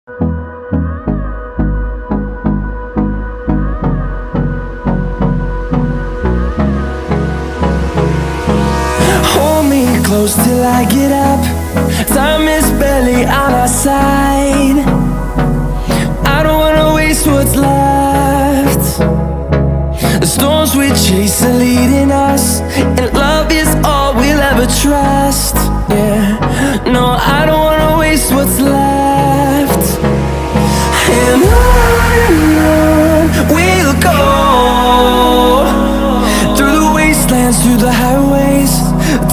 Hold me close till I get up. Time is barely on our side. I don't wanna waste what's left. The storms we chase are leading us, and love is all we'll ever trust. Yeah, no, I don't wanna waste what's left. And on we'll go, through the wastelands, through the highways,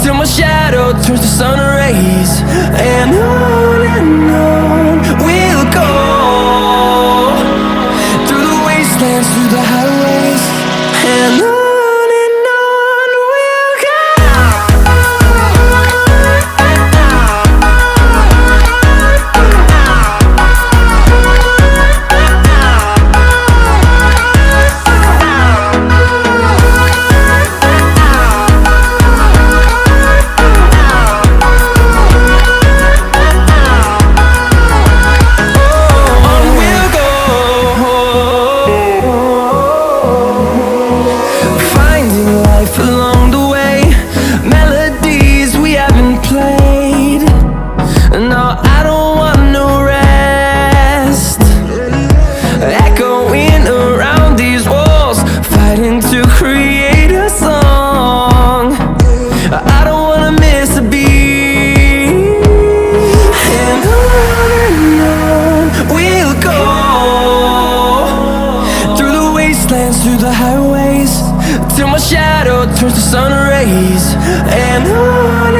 till my shadow turns to sun rays. And on we'll go, through the wastelands, through the highways, and on we'll go. Along the way, melodies we haven't played. No, I don't want no rest. Echoing around these walls, fighting to create a song. I don't wanna miss a beat. And on we'll go, through the wastelands, through the highways, till my shadow turns to sun rays. And on